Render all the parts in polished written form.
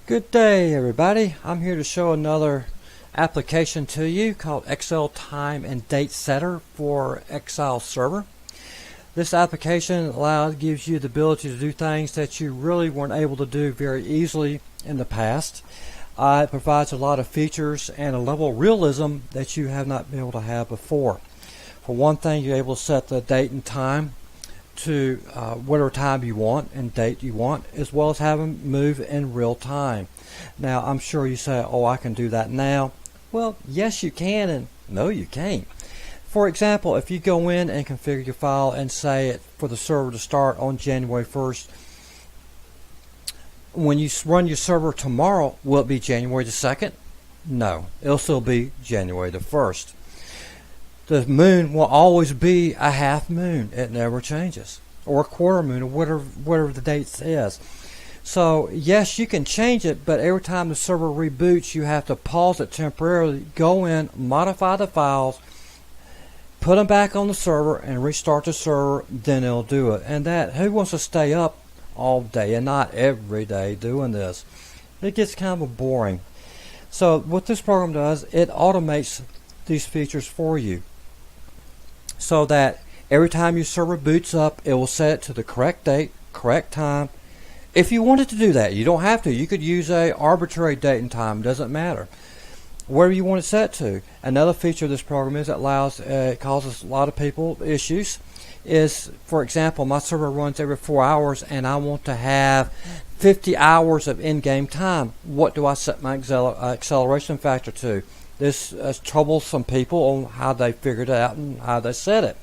Good day, everybody. I'm here to show another application to you called Exile Time and Date Setter for Exile Server. This application gives you the ability to do things that you really weren't able to do very easily in the past. It provides a lot of features and a level of realism that you have not been able to have before. For one thing, you're able to set the date and time to whatever time you want and date you want, as well as have them move in real time. Now, I'm sure you say, oh, I can do that now. Well, yes, you can, and no, you can't. For example, if you go in and configure your file and say it for the server to start on January 1st, when you run your server tomorrow, will it be January the 2nd? No, it'll still be January the 1st. The moon will always be a half moon. It never changes. Or a quarter moon, or whatever the date is. So, yes, you can change it, but every time the server reboots, you have to pause it temporarily, go in, modify the files, put them back on the server, and restart the server, then it'll do it. And who wants to stay up all day and not every day doing this? It gets kind of boring. So, what this program does, it automates these features for you, so that every time your server boots up, it will set it to the correct date, correct time. If you wanted to do that, you don't have to. You could use a arbitrary date and time. It doesn't matter. Whatever you want it set to. Another feature of this program is it causes a lot of people issues. Is, for example, my server runs every 4 hours, and I want to have 50 hours of in-game time. What do I set my acceleration factor to? This troubles some people on how they figured it out and how they set it.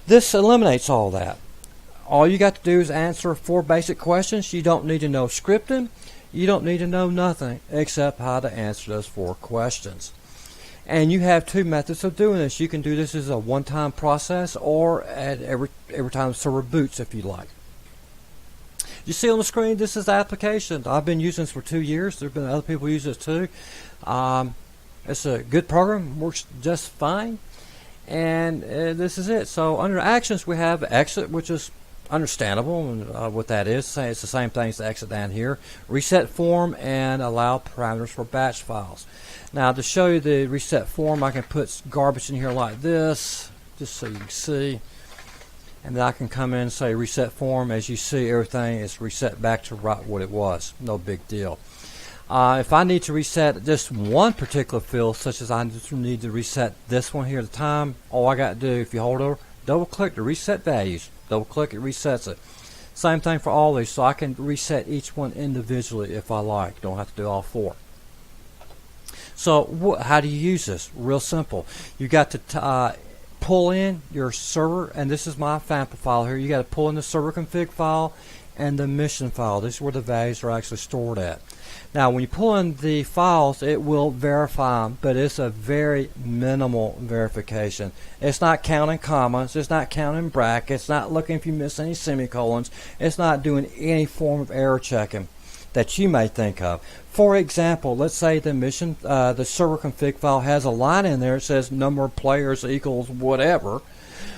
This eliminates all that. All you got to do is answer 4 basic questions. You don't need to know scripting. You don't need to know nothing except how to answer those 4 questions. And you have 2 methods of doing this. You can do this as a one-time process, or at every time the server boots, if you like. You see on the screen, this is the application. I've been using this for 2 years. There have been other people who use this too. It's a good program, works just fine, and this is it. So under actions, we have exit, which is understandable, and what that is, it's the same thing as the exit down here. Reset form and allow parameters for batch files. Now, to show you the reset form, I can put garbage in here like this, just so you can see, and then I can come in and say reset form. As you see, everything is reset back to right what it was. No big deal. If I need to reset just one particular field, such as I just need to reset this one here, the time, all I got to do, if you hold over, double click to reset values. Double click, it resets it. Same thing for all these, so I can reset each one individually if I like. Don't have to do all 4. So how do you use this? Real simple. You got to pull in your server, and this is my sample file here. You got to pull in the server config file and the mission file. This is where the values are actually stored at. Now, when you pull in the files, it will verify them, but it's a very minimal verification. It's not counting commas, it's not counting brackets, it's not looking if you miss any semicolons, it's not doing any form of error checking that you may think of. For example, let's say the server config file has a line in there that says number of players equals whatever.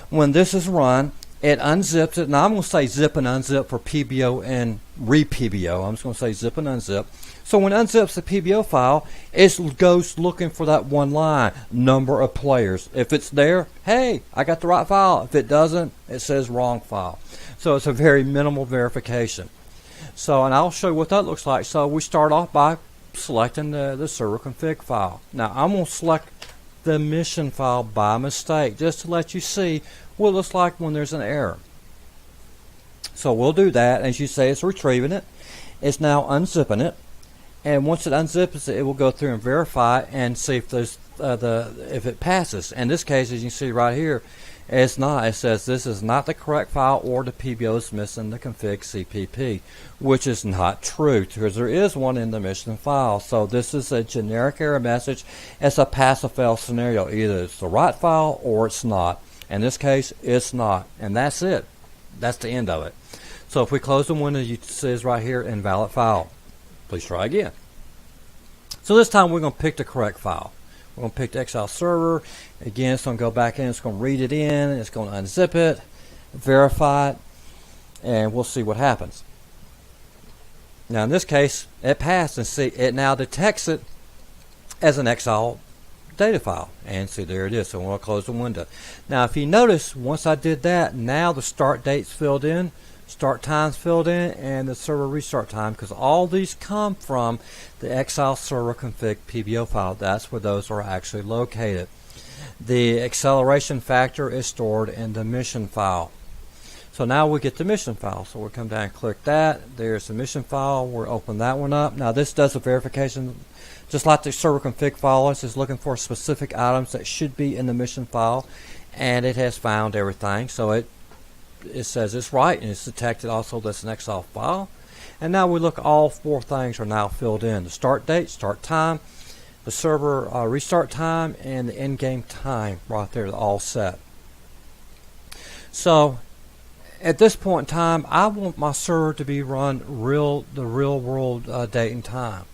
When this is run, it unzips it. Now I'm going to say zip and unzip for PBO and re-PBO. I'm just going to say zip and unzip. So when it unzips the PBO file, it goes looking for that one line, number of players. If it's there, hey, I got the right file. If it doesn't, it says wrong file. So it's a very minimal verification. So, and I'll show you what that looks like. So we start off by selecting the server config file. Now I'm going to select the mission file by mistake, just to let you see what it looks like when there's an error. So we'll do that. As you say, it's retrieving it. It's now unzipping it. And once it unzips it, it will go through and verify and see if there's if it passes. In this case, as you can see right here, it's not. It says this is not the correct file, or the PBO is missing the config CPP, which is not true because there is one in the mission file. So this is a generic error message. It's a pass or fail scenario. Either it's the right file or it's not. In this case, it's not, and that's it. That's the end of it. So if we close the window, it says right here, invalid file. Please try again. So this time we're going to pick the correct file. We're going to pick the Exile server. Again, it's going to go back in. It's going to read it in. It's going to unzip it, verify it, and we'll see what happens. Now in this case, it passed, and see, it now detects it as an Exile data file, and see, there it is. So we'll close the window. Now if you notice, once I did that, now the start date's filled in, start time's filled in, and the server restart time, because all these come from the Exile server config PBO file. That's where those are actually located. The acceleration factor is stored in the mission file. So now we get the mission file. So we'll come down and click that. There's the mission file. We'll open that one up. Now this does a verification, just like the server config file. This is looking for specific items that should be in the mission file, and it has found everything. So it says it's right, and it's detected also that's an Exile file. And now we look, all four things are now filled in: the start date, start time, the server restart time, and the in-game time right there, all set. So at this point in time, I want my server to be run the real world date and time.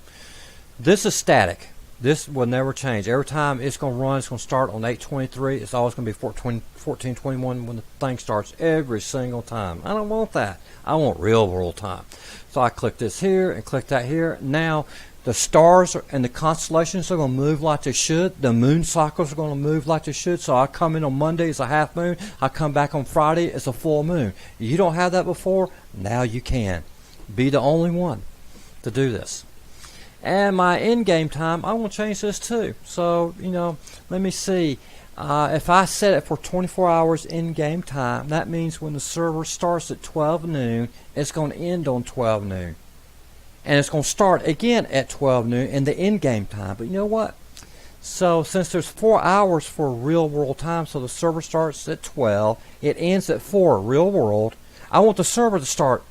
This is static. This will never change. Every time it's going to run, it's going to start on 8:23. It's always going to be 14:21 when the thing starts every single time. I don't want that. I want real world time. So I click this here and click that here. Now the stars and the constellations are going to move like they should. The moon cycles are going to move like they should. So I come in on Monday, it's a half moon. I come back on Friday, it's a full moon. You don't have that before? Now you can. Be the only one to do this. And my in-game time, I want to change this too. So, let me see. If I set it for 24 hours in-game time, that means when the server starts at 12 noon, it's going to end on 12 noon. And it's going to start again at 12 noon in the in-game time. But you know what? So since there's 4 hours for real world time, so the server starts at 12, it ends at 4 real world. I want the server to start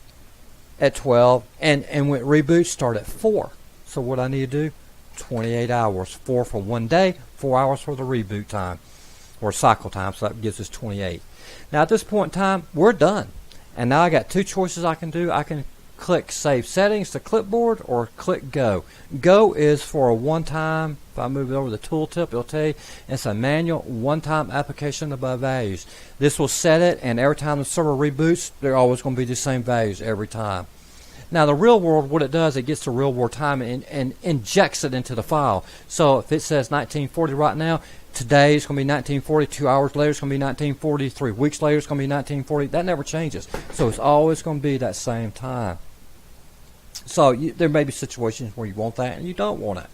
at 12 and when it reboots, start at 4. So what I need to do, 28 hours, 4 for 1 day, 4 hours for the reboot time, or cycle time, so that gives us 28. Now at this point in time, we're done. And now I got two choices I can do. I can click Save Settings to Clipboard, or click Go. Go is for a one-time, if I move it over the tooltip, it'll tell you it's a manual one-time application of values. This will set it, and every time the server reboots, they're always going to be the same values every time. Now the real world, what it does, it gets the real world time and injects it into the file. So if it says 1940 right now, today it's going to be 1940, 2 hours later it's going to be 1940, 3 weeks later it's going to be 1940. That never changes. So it's always going to be that same time. So there may be situations where you want that and you don't want it.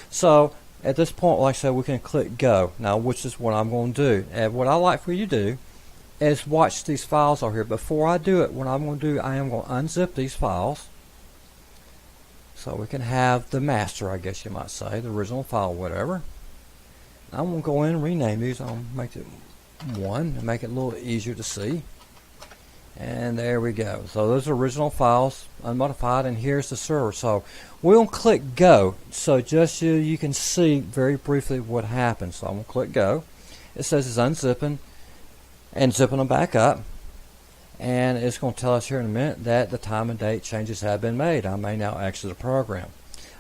So at this point, like I said, we can click Go. Now, which is what I'm going to do. And what I like for you to do is watch these files over here. Before I do it, what I'm going to do, I am going to unzip these files so we can have the master, I guess you might say, the original file, whatever. I'm going to go in and rename these. I'll make it 1 and make it a little easier to see. And there we go. So those are original files, unmodified, and here's the server. So we're going to click Go, so just so you can see very briefly what happens. So I'm going to click Go. It says it's unzipping and zipping them back up, and it's going to tell us here in a minute that the time and date changes have been made. I may now exit the program.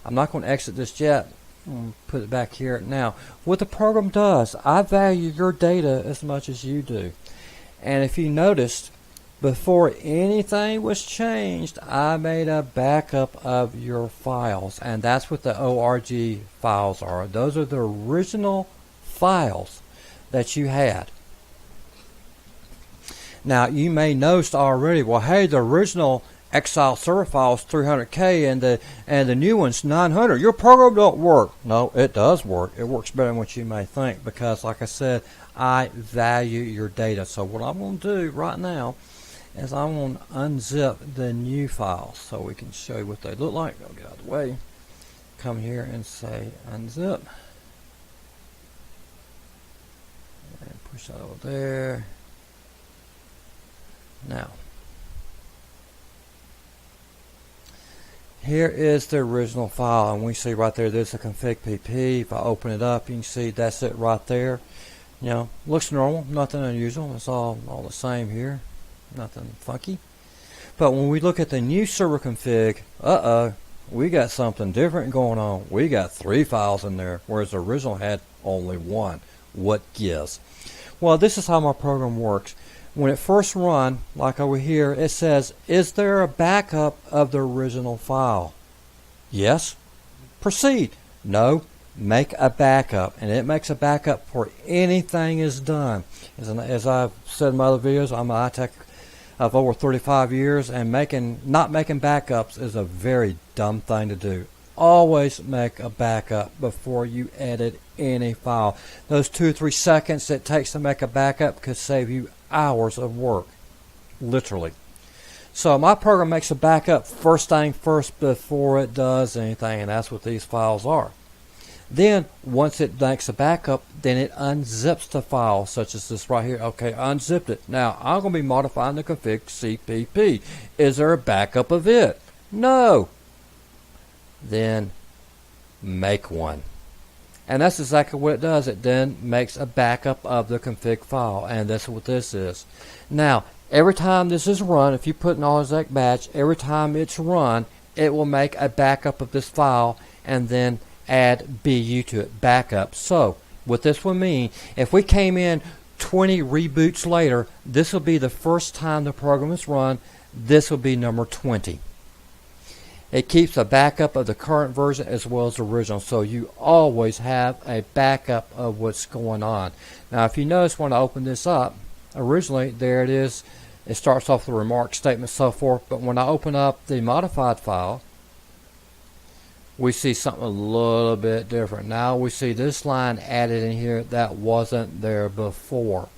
I'm not going to exit this yet. I'm put it back here. Now, what the program does, I value your data as much as you do. And if you noticed, before anything was changed, I made a backup of your files, and that's what the ORG files are. Those are the original files that you had. Now, you may notice already, well, hey, the original Exile server file is 300K and the new one's 900. Your program don't work. No, it does work. It works better than what you may think, because, like I said, I value your data. So what I'm going to do right now is I'm going to unzip the new files so we can show you what they look like. I'll get out of the way. Come here and say unzip. And push that over there. Now, here is the original file, and we see right there there's a config pp. If I open it up, you can see that's it right there. Looks normal, nothing unusual. It's all the same here, nothing funky. But when we look at the new server config, we got something different going on. We got 3 files in there, whereas the original had only 1. What gives? Well, this is how my program works. when it first run, like over here, it says, is there a backup of the original file? Yes. Proceed. No. Make a backup. And it makes a backup before anything is done. As I've said in my other videos, I'm an IT of over 35 years, and not making backups is a very dumb thing to do. Always make a backup before you edit any file. Those 2 or 3 seconds it takes to make a backup could save you hours of work, literally. So my program makes a backup first thing first before it does anything, and that's what these files are. Then once it makes a backup, then it unzips the file, such as this right here. Okay, unzipped it. Now I'm going to be modifying the config CPP. Is there a backup of it? No. Then make one. And that's exactly what it does. It then makes a backup of the config file, and that's what this is. Now, every time this is run, if you put an exec batch, every time it's run, it will make a backup of this file and then add BU to it, backup. So, what this will mean, if we came in 20 reboots later, this will be the first time the program is run. This will be number 20. It keeps a backup of the current version as well as the original, so you always have a backup of what's going on. Now, if you notice when I open this up, originally there it is. It starts off with a remark statement, so forth, but when I open up the modified file, we see something a little bit different. Now we see this line added in here that wasn't there before.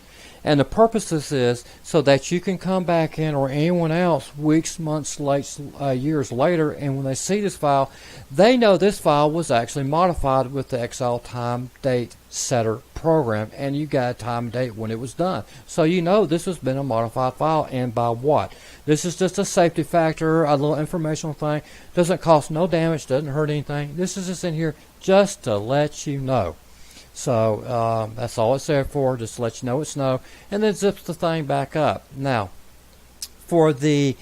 And the purpose of this is so that you can come back in, or anyone else, weeks, months, years later, and when they see this file, they know this file was actually modified with the Exile time date setter program, and you got a time date when it was done. So you know this has been a modified file, and by what? This is just a safety factor, a little informational thing. Doesn't cost no damage, doesn't hurt anything. This is just in here just to let you know. So that's all it's there for, just to let you know it's no, and then zips the thing back up. Now, for the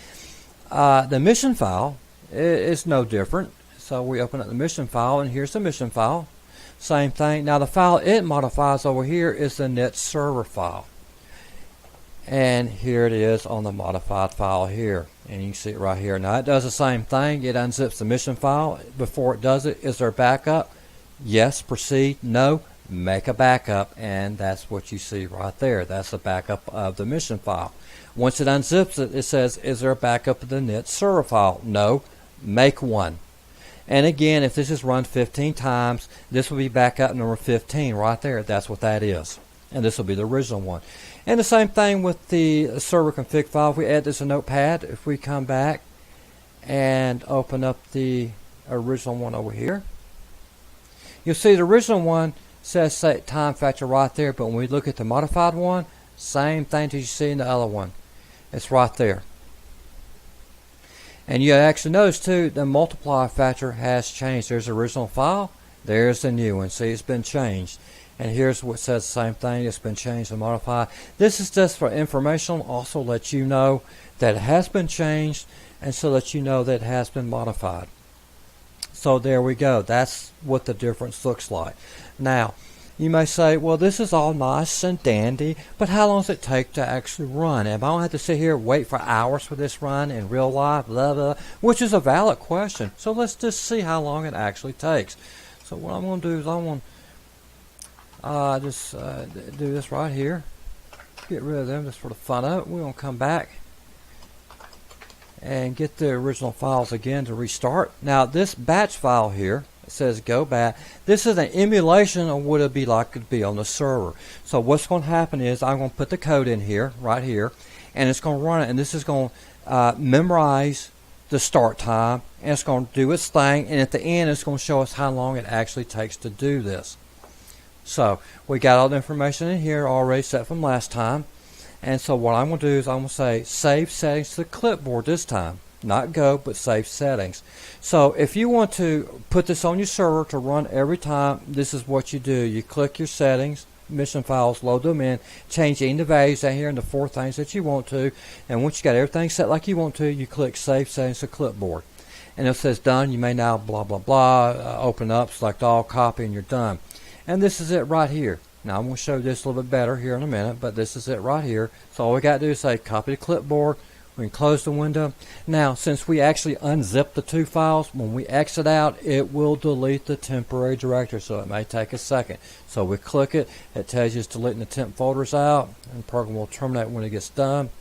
mission file, it's no different. So we open up the mission file, and here's the mission file. Same thing. Now the file it modifies over here is the net server file. And here it is on the modified file here. And you can see it right here. Now it does the same thing. It unzips the mission file. Before it does it, is there a backup? Yes, proceed. No, make a backup. And that's what you see right there. That's the backup of the mission file. Once it unzips it, it says, is there a backup of the net server file? No, make one. And again, if this is run 15 times, this will be backup number 15 right there. That's what that is. And this will be the original one. And the same thing with the server config file. If we add this to Notepad, if we come back and open up the original one over here, you'll see the original one says set time factor right there, but when we look at the modified one, same thing that you see in the other one. It's right there. And you actually notice too, the multiplier factor has changed. There's the original file, there's the new one. See, it's been changed. And here's what says the same thing, it's been changed and modified. This is just for informational, also let you know that it has been changed, and so that you know that it has been modified. So there we go, that's what the difference looks like. Now, you may say, well, this is all nice and dandy, but how long does it take to actually run? Am I going to have to sit here and wait for hours for this run in real life, blah, blah, which is a valid question. So let's just see how long it actually takes. So what I'm going to do is I'm going to just do this right here. Get rid of them just for the fun of it. We're going to come back and get the original files again to restart. Now this batch file here, it says go back. This is an emulation of what it would be like to be on the server. So what's going to happen is I'm going to put the code in here, right here, and it's going to run it, and this is going to memorize the start time, and it's going to do its thing, and at the end it's going to show us how long it actually takes to do this. So we got all the information in here already set from last time, and so what I'm going to do is I'm going to say save settings to the clipboard this time. Not go, but save settings. So if you want to put this on your server to run every time, this is what you do. You click your settings, mission files, load them in, change any of the values down here in the 4 things that you want to, and once you got everything set like you want to, you click save settings to clipboard. And it says done. You may now blah blah blah, open up, select all, copy, and you're done. And this is it right here. Now I'm going to show this a little bit better here in a minute, but this is it right here. So all we got to do is say copy to clipboard. We can close the window. Now, since we actually unzip the two files, when we exit out, it will delete the temporary directory, so it may take a second. So we click it, it tells you it's deleting the temp folders out, and the program will terminate when it gets done.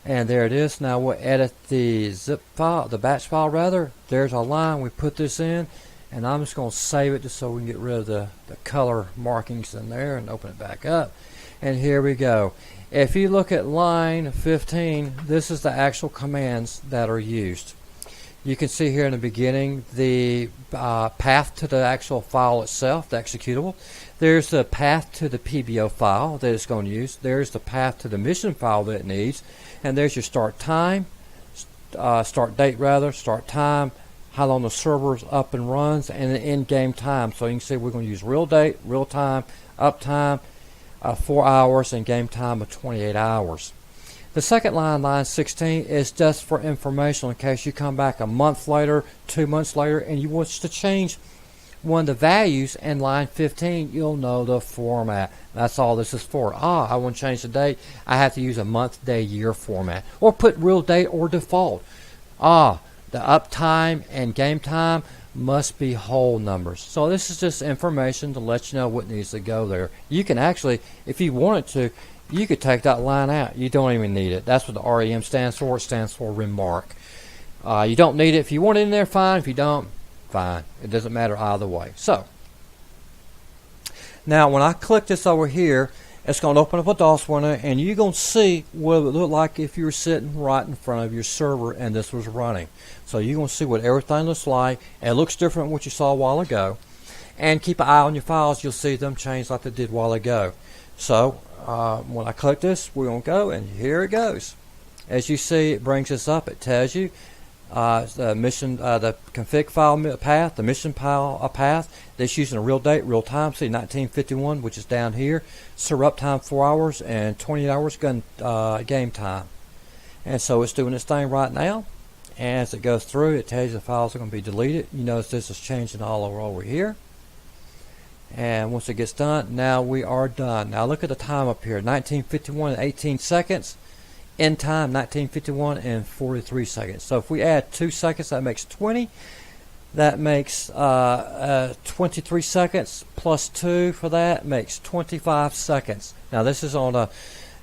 And there it is. Now we'll edit the zip file, the batch file rather. There's our line. We put this in, and I'm just going to save it just so we can get rid of the color markings in there and open it back up. And here we go. If you look at line 15, this is the actual commands that are used. You can see here in the beginning the path to the actual file itself, the executable. There's the path to the PBO file that it's going to use. There's the path to the mission file that it needs. And there's your start time, start date rather, start time, how long the server's up and runs, and the end game time. So you can see we're going to use real date, real time, uptime, 4 hours, and game time of 28 hours. The second line, line 16, is just for information in case you come back a month later, 2 months later, and you want to change one of the values in line 15, you'll know the format. That's all this is for. I want to change the date. I have to use a month, day, year format. Or put real date or default. The uptime and game time must be whole numbers. So this is just information to let you know what needs to go there. You can actually, if you wanted to, you could take that line out. You don't even need it. That's what the REM stands for. It stands for remark. You don't need it. If you want it in there, fine. If you don't, fine. It doesn't matter either way. So now when I click this over here, it's going to open up a DOS window, and you're going to see what it would look like if you were sitting right in front of your server and this was running. So you're going to see what everything looks like. It looks different from what you saw a while ago. And keep an eye on your files. You'll see them change like they did a while ago. So when I click this, we're going to go, and here it goes. As you see, it brings this up. It tells you the mission, the config file path, the mission file path. That's using a real date, real time. See 1951, which is down here. Server uptime 4 hours and 20 hours game time. And so it's doing its thing right now. And as it goes through, it tells you the files are going to be deleted. You notice this is changing all over here. And once it gets done, now we are done. Now look at the time up here, 1951 and 18 seconds. End time 1951 and 43 seconds. So if we add 2 seconds, that makes 20. That makes 23 seconds plus 2 for that makes 25 seconds. Now this is on a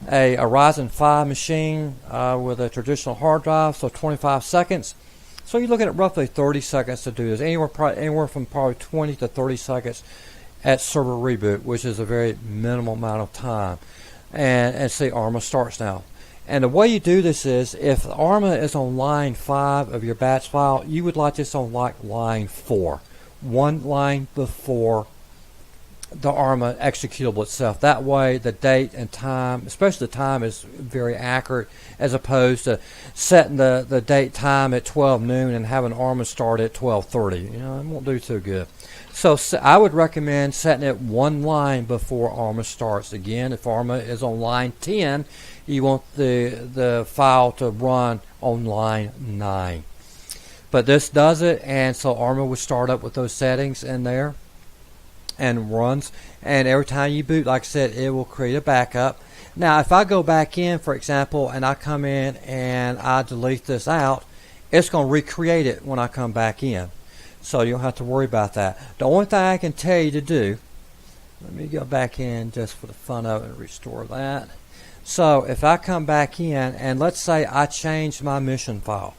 Ryzen 5 machine with a traditional hard drive, so 25 seconds. So you're looking at roughly 30 seconds to do this. Anywhere from probably 20 to 30 seconds at server reboot, which is a very minimal amount of time. And see, ARMA starts now. And the way you do this is, if ARMA is on line 5 of your batch file, you would like this on like line 4. One line before the ARMA executable itself. That way the date and time, especially the time, is very accurate, as opposed to setting the date time at 12 noon and having ARMA start at 12:30. You know, it won't do too good. So I would recommend setting it one line before ARMA starts. Again, if ARMA is on line 10, you want the file to run on line 9. But this does it, and so ARMA will start up with those settings in there and runs. And every time you boot, like I said, it will create a backup. Now, if I go back in, for example, and I come in and I delete this out, it's going to recreate it when I come back in. So you don't have to worry about that. The only thing I can tell you to do, let me go back in just for the fun of it and restore that. So if I come back in and let's say I changed my mission file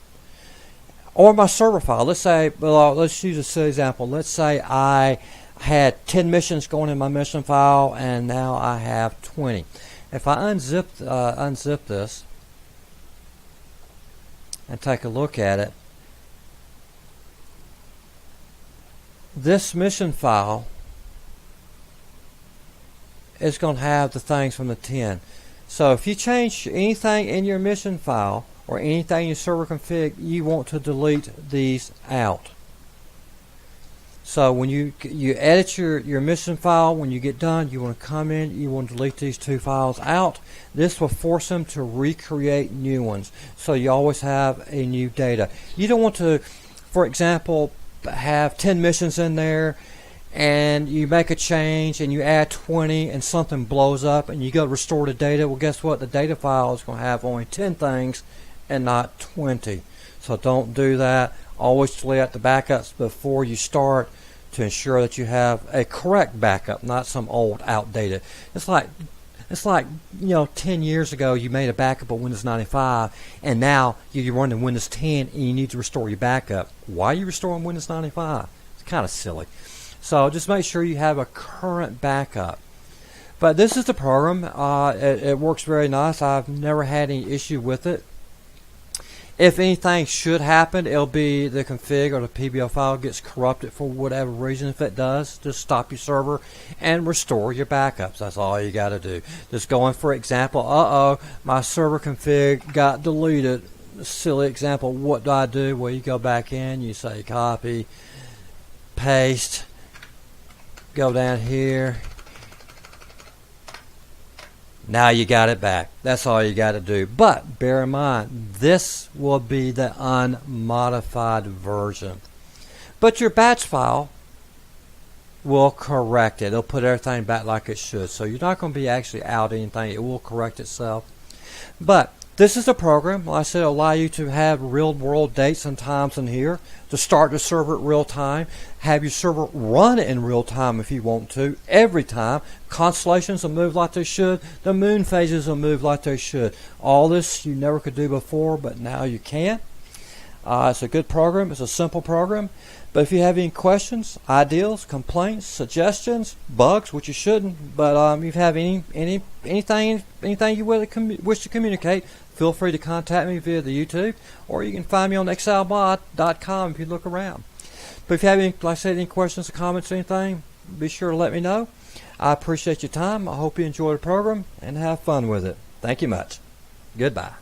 or my server file. Let's say, well, let's use a silly example. Let's say I had 10 missions going in my mission file and now I have 20. If I unzip this and take a look at it, this mission file is going to have the things from the 10. So if you change anything in your mission file or anything in your server config, you want to delete these out. So when you edit your mission file, when you get done, you want to come in, you want to delete these 2 files out. This will force them to recreate new ones. So you always have a new data. You don't want to, for example, have 10 missions in there and you make a change and you add 20 and something blows up and you go restore the data, well, guess what? The data file is going to have only 10 things and not 20. So don't do that. Always delete out the backups before you start to ensure that you have a correct backup, not some old outdated. It's like 10 years ago you made a backup of Windows 95 and now you're running Windows 10 and you need to restore your backup. Why are you restoring Windows 95? It's kind of silly. So just make sure you have a current backup. But this is the program. It works very nice. I've never had any issue with it. If anything should happen, it'll be the config or the PBO file gets corrupted for whatever reason. If it does, just stop your server and restore your backups. That's all you got to do. Just going for example, my server config got deleted. Silly example. What do? Well, you go back in, you say copy, paste, go down here. Now you got it back. That's all you got to do. But bear in mind, this will be the unmodified version. But your batch file will correct it. It'll put everything back like it should. So you're not going to be actually out anything. It will correct itself. But this is a program, like I said, allow you to have real-world dates and times in here, to start the server at real time, have your server run in real time if you want to, every time. Constellations will move like they should. The moon phases will move like they should. All this you never could do before, but now you can. It's a good program. It's a simple program. But if you have any questions, ideas, complaints, suggestions, bugs, which you shouldn't, but if you have anything you wish to communicate, feel free to contact me via the YouTube, or you can find me on exilebot.com if you look around. But if you have any questions, comments, anything, be sure to let me know. I appreciate your time. I hope you enjoy the program and have fun with it. Thank you much. Goodbye.